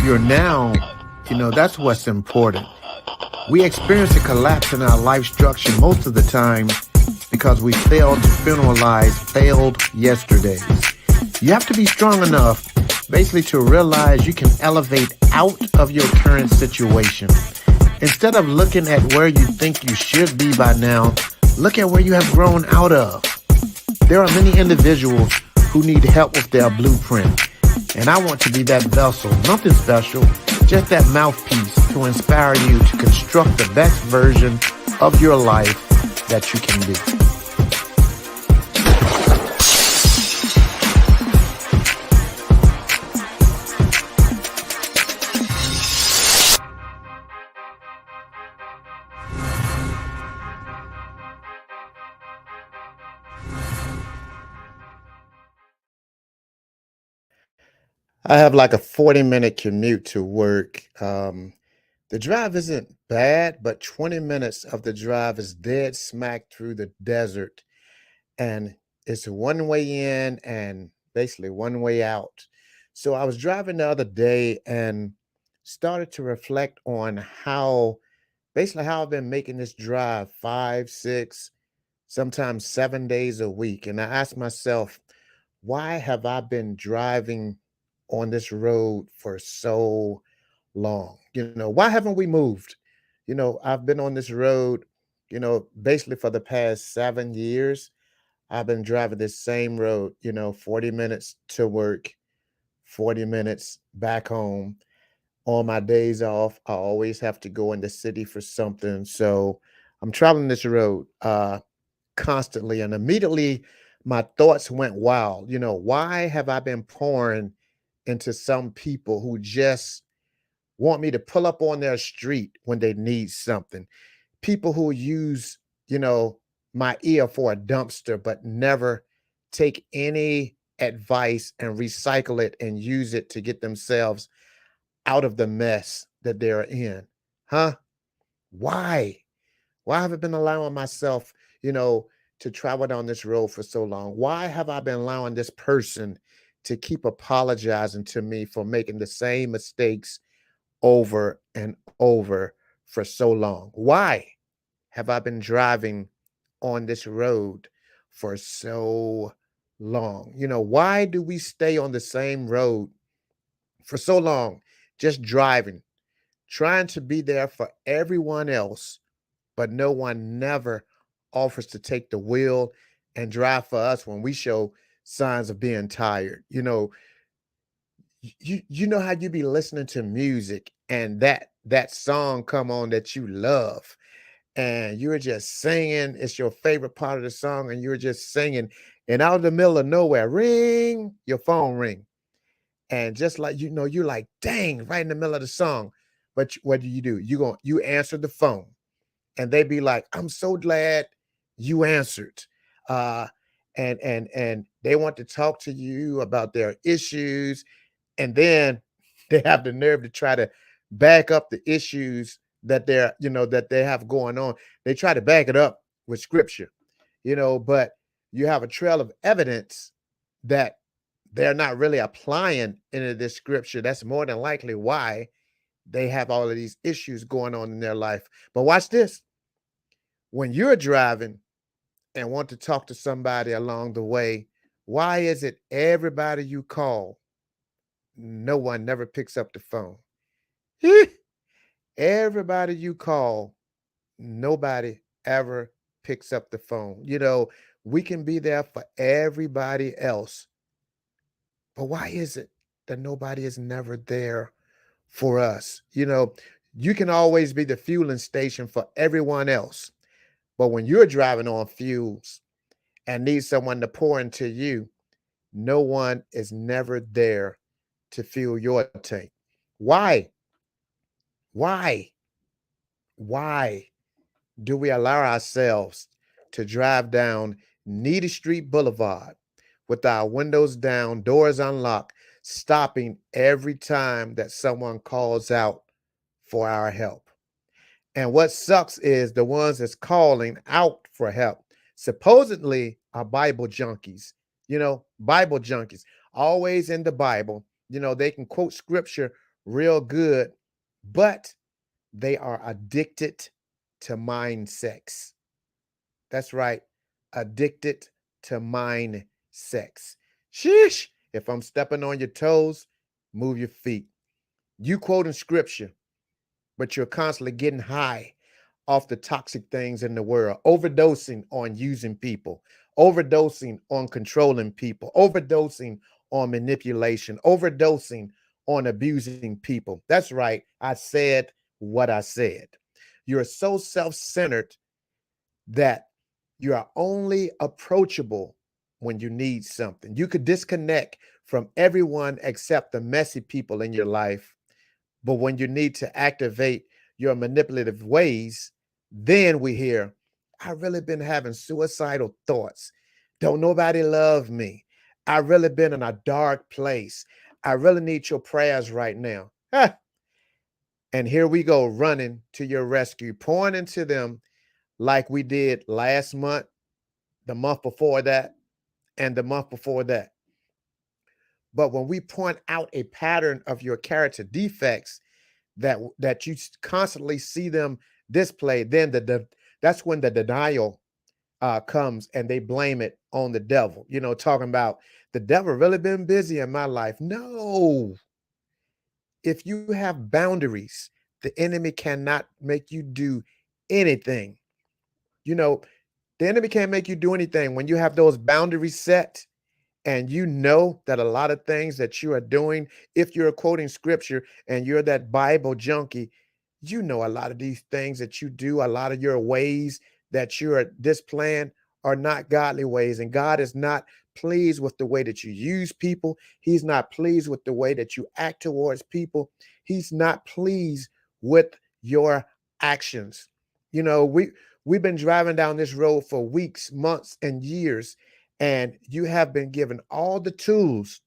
You're now, that's what's important. We experience a collapse in our life structure most of the time because we failed to funeralize failed yesterdays. You have to be strong enough basically to realize you can elevate out of your current situation. Instead of looking at where you think you should be by now, look at where you have grown out of. There are many individuals who need help with their blueprint. And I want to be that vessel, nothing special, just that mouthpiece to inspire you to construct the best version of your life that you can be. I have like a 40-minute commute to work. The drive isn't bad, but 20 minutes of the drive is dead smack through the desert. And it's one way in and basically one way out. So I was driving the other day and started to reflect on how I've been making this drive 5, 6, sometimes 7 days a week. And I asked myself, why have I been driving on this road for so long? Why haven't we moved? I've been on this road, basically for the past 7 years. I've been driving this same road, 40 minutes to work, 40 minutes back home. On my days off, I always have to go in the city for something. So I'm traveling this road constantly. And immediately my thoughts went wild. Why have I been pouring into some people who just want me to pull up on their street when they need something? People who use, my ear for a dumpster, but never take any advice and recycle it and use it to get themselves out of the mess that they're in. Huh? Why? Why have I been allowing myself, to travel down this road for so long? Why have I been allowing this person to keep apologizing to me for making the same mistakes over and over for so long? Why have I been driving on this road for so long? Why do we stay on the same road for so long, just driving, trying to be there for everyone else, but no one never offers to take the wheel and drive for us when we show signs of being tired? You know how you be listening to music and that song come on that you love and you're just singing, it's your favorite part of the song, and you're just singing, and out of the middle of nowhere, ring, your phone ring. And just like you're like, dang, right in the middle of the song. But what do? You answer the phone, and they be like, I'm so glad you answered. Uh, and they want to talk to you about their issues, and then they have the nerve to try to back up the issues that they have going on. They try to back it up with scripture, but you have a trail of evidence that they're not really applying into this scripture. That's more than likely why they have all of these issues going on in their life. But watch this. When you're driving and want to talk to somebody along the way, why is it everybody you call, no one never picks up the phone? Everybody you call, nobody ever picks up the phone. We can be there for everybody else, but why is it that nobody is never there for us? You can always be the fueling station for everyone else, but when you're driving on fuels and need someone to pour into you, no one is never there to fuel your tank. Why? Why? Why do we allow ourselves to drive down Needy Street Boulevard with our windows down, doors unlocked, stopping every time that someone calls out for our help? And what sucks is the ones that's calling out for help supposedly are Bible junkies. Bible junkies, always in the Bible. They can quote scripture real good, but they are addicted to mind sex. That's right. Addicted to mind sex. Sheesh. If I'm stepping on your toes, move your feet. You quoting scripture, but you're constantly getting high off the toxic things in the world, overdosing on using people, overdosing on controlling people, overdosing on manipulation, overdosing on abusing people. That's right. I said what I said. You're so self centered that you are only approachable when you need something. You could disconnect from everyone except the messy people in your life. But when you need to activate your manipulative ways, then we hear, I really been having suicidal thoughts. Don't nobody love me. I really been in a dark place. I really need your prayers right now. And here we go running to your rescue, pouring into them like we did last month, the month before that, and the month before that. But when we point out a pattern of your character defects that you constantly see them display, then that's when the denial comes and they blame it on the devil. Talking about the devil really been busy in my life. No, if you have boundaries, the enemy cannot make you do anything. You know, the enemy can't make you do anything when you have those boundaries set and you know that a lot of things that you are doing, if you're quoting scripture and you're that Bible junkie, a lot of these things that you do, a lot of your ways that you're displaying are not godly ways. And God is not pleased with the way that you use people. He's not pleased with the way that you act towards people. He's not pleased with your actions. We've been driving down this road for weeks, months, and years, and you have been given all the tools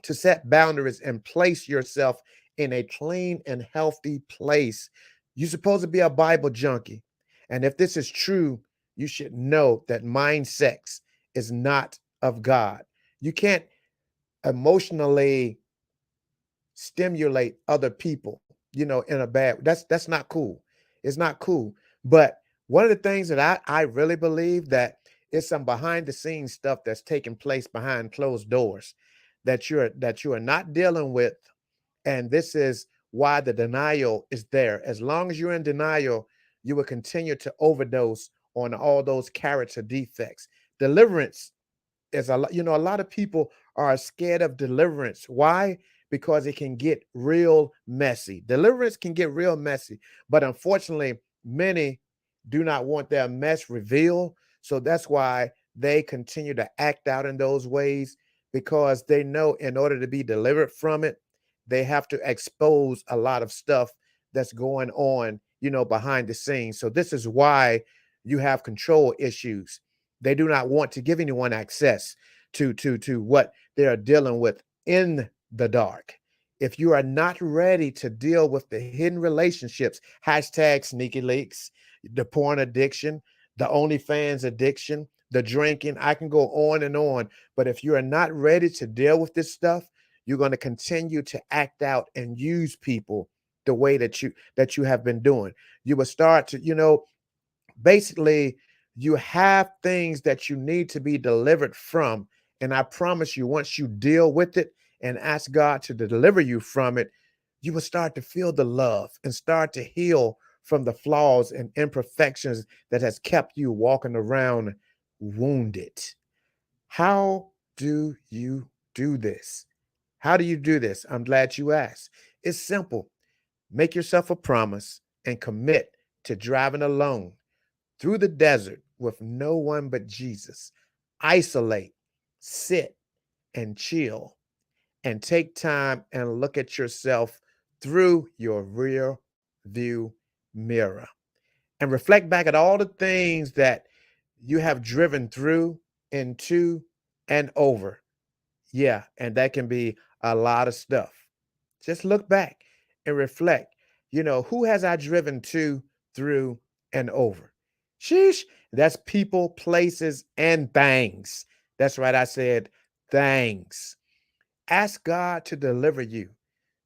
to set boundaries and place yourself in a clean and healthy place. You're supposed to be a Bible junkie. And if this is true, you should know that mind sex is not of God. You can't emotionally stimulate other people, in a bad. That's not cool. It's not cool. But one of the things that I really believe that is some behind the scenes stuff that's taking place behind closed doors that you are not dealing with. And this is why the denial is there. As long as you're in denial, you will continue to overdose on all those character defects. Deliverance is a lot of people are scared of deliverance. Why? Because it can get real messy. Deliverance can get real messy, but unfortunately many do not want their mess revealed, so that's why they continue to act out in those ways, because they know in order to be delivered from it, they have to expose a lot of stuff that's going on, behind the scenes. So this is why you have control issues. They do not want to give anyone access to what they are dealing with in the dark. If you are not ready to deal with the hidden relationships, hashtag sneaky leaks, the porn addiction, the OnlyFans addiction, the drinking, I can go on and on. But if you are not ready to deal with this stuff, you're going to continue to act out and use people the way that you have been doing. You will start to, basically you have things that you need to be delivered from, and I promise you, once you deal with it and ask God to deliver you from it, you will start to feel the love and start to heal from the flaws and imperfections that has kept you walking around wounded. How do you do this? How do you do this? I'm glad you asked. It's simple. Make yourself a promise and commit to driving alone through the desert with no one but Jesus. Isolate, sit, and chill, and take time and look at yourself through your rear view mirror and reflect back at all the things that you have driven through, into, and over. Yeah, and that can be a lot of stuff. Just look back and reflect. Who has I driven to, through, and over? Sheesh. That's people, places, and things. That's right. I said things. Ask God to deliver you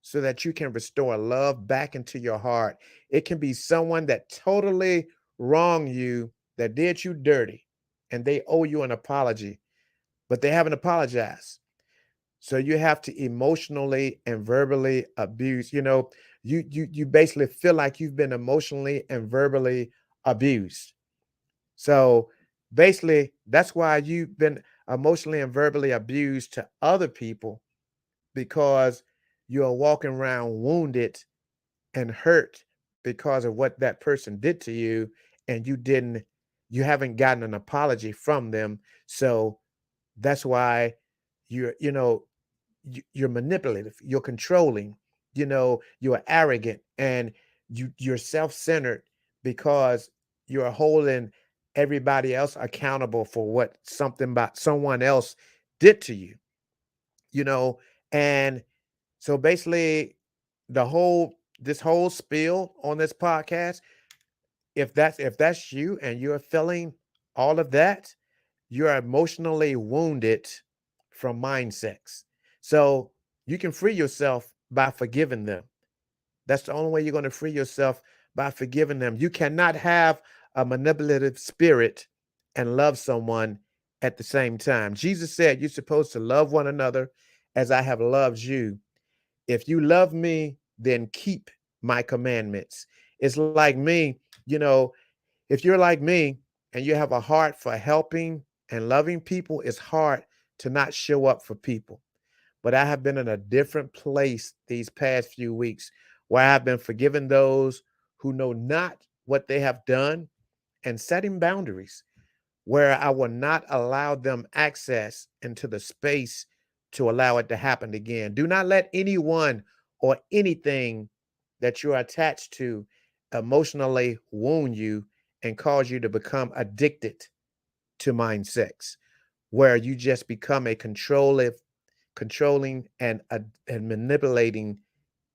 so that you can restore love back into your heart. It can be someone that totally wronged you, that did you dirty, and they owe you an apology, but they haven't apologized. So you have to emotionally and verbally abuse. You basically feel like you've been emotionally and verbally abused. So basically, that's why you've been emotionally and verbally abused to other people, because you're walking around wounded and hurt because of what that person did to you, and you haven't gotten an apology from them. So that's why you're you know you're manipulative, you're controlling, you're arrogant, and you're self-centered, because you're holding everybody else accountable for what something about someone else did to you, you know and so basically, this whole spiel on this podcast, if that's you and you're feeling all of that, you're emotionally wounded from mindsets. So you can free yourself by forgiving them. That's the only way you're going to free yourself, by forgiving them. You cannot have a manipulative spirit and love someone at the same time. Jesus said you're supposed to love one another as I have loved you. If you love me, then keep my commandments. It's like me, you know, if you're like me and you have a heart for helping and loving people, it's hard to not show up for people. But I have been in a different place these past few weeks, where I've been forgiving those who know not what they have done, and setting boundaries where I will not allow them access into the space to allow it to happen again. Do not let anyone or anything that you're attached to emotionally wound you and cause you to become addicted to mind sex, where you just become a controlling and manipulating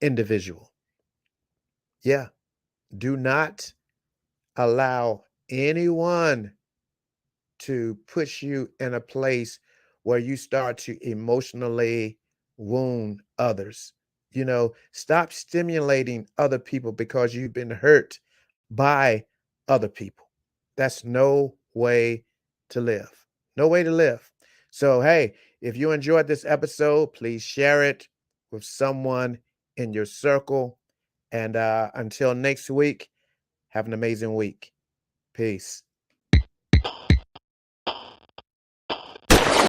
individual. Yeah. Do not allow anyone to push you in a place where you start to emotionally wound others. Stop stimulating other people because you've been hurt by other people. That's no way to live. No way to live. So, hey, if you enjoyed this episode, please share it with someone in your circle. And until next week, have an amazing week. Peace.